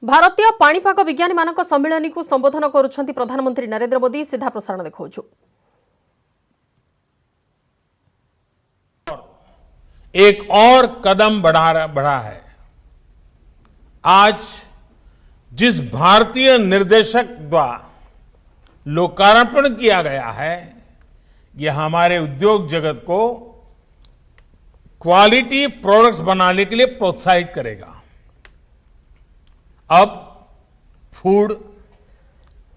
भारतीय पाणीपाग विज्ञानी मानक सम्मेलन को संबोधन करुछंती प्रधानमंत्री नरेंद्र मोदी। सीधा प्रसारण देखौछु। एक और कदम बढ़ा है। आज जिस भारतीय निर्देशक द्वारा लोकार्पण किया गया है, यह हमारे उद्योग जगत को क्वालिटी प्रोडक्ट्स बनाने के लिए प्रोत्साहित करेगा। अब food,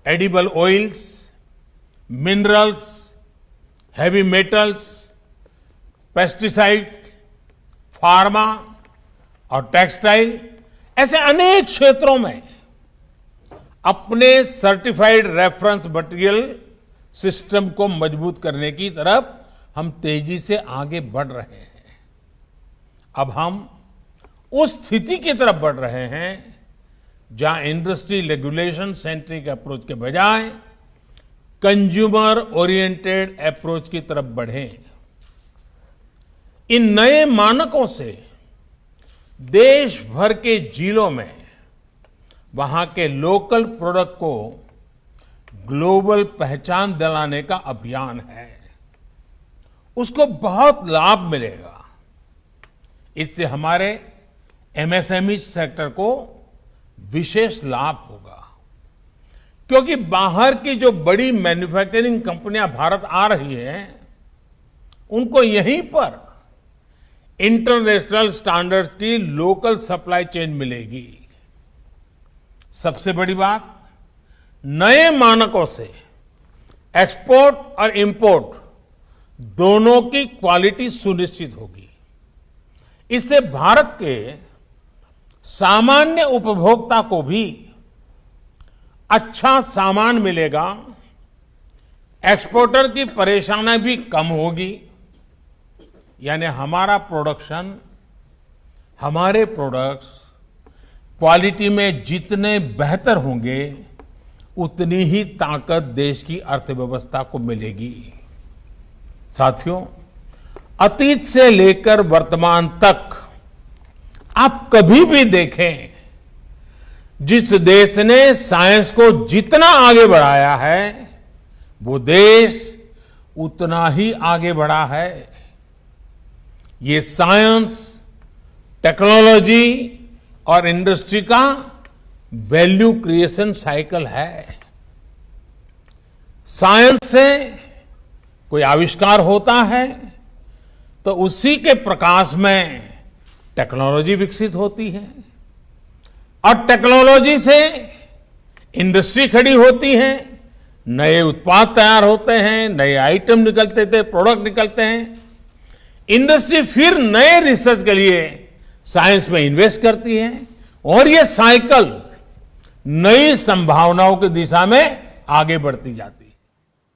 edible oils, minerals, heavy metals, pesticide, pharma और टेक्सटाइल ऐसे अनेक क्षेत्रों में अपने सर्टिफाइड रेफरेंस मटेरियल सिस्टम को मजबूत करने की तरफ हम तेजी से आगे बढ़ रहे हैं। अब हम उस स्थिति की तरफ बढ़ रहे हैं जहां इंडस्ट्री रेगुलेशन सेंट्रिक अप्रोच के बजाय कंज्यूमर ओरिएंटेड अप्रोच की तरफ बढ़ें। इन नए मानकों से देश भर के जिलों में वहां के लोकल प्रोडक्ट को ग्लोबल पहचान दिलाने का अभियान है। उसको बहुत लाभ मिलेगा। इससे हमारे एमएसएमई सेक्टर को विशेष लाभ होगा, क्योंकि बाहर की जो बड़ी मैन्युफैक्चरिंग कंपनियां भारत आ रही हैं, उनको यहीं पर इंटरनेशनल स्टैंडर्ड्स की लोकल सप्लाई चेन मिलेगी। सबसे बड़ी बात, नए मानकों से एक्सपोर्ट और इंपोर्ट दोनों की क्वालिटी सुनिश्चित होगी। इससे भारत के सामान्य उपभोक्ता को भी अच्छा सामान मिलेगा, एक्सपोर्टर की परेशानी भी कम होगी। यानी हमारा प्रोडक्शन, हमारे प्रोडक्ट्स क्वालिटी में जितने बेहतर होंगे, उतनी ही ताकत देश की अर्थव्यवस्था को मिलेगी। साथियों, अतीत से लेकर वर्तमान तक आप कभी भी देखें, जिस देश ने साइंस को जितना आगे बढ़ाया है, वो देश उतना ही आगे बढ़ा है। ये साइंस, टेक्नोलॉजी और इंडस्ट्री का वैल्यू क्रिएशन साइकिल है। साइंस से कोई आविष्कार होता है तो उसी के प्रकाश में टेक्नोलॉजी विकसित होती है, और टेक्नोलॉजी से इंडस्ट्री खड़ी होती है, नए उत्पाद तैयार होते हैं, नए आइटम निकलते थे, प्रोडक्ट निकलते हैं। इंडस्ट्री फिर नए रिसर्च के लिए साइंस में इन्वेस्ट करती है, और ये साइकिल नई संभावनाओं की दिशा में आगे बढ़ती जाती है।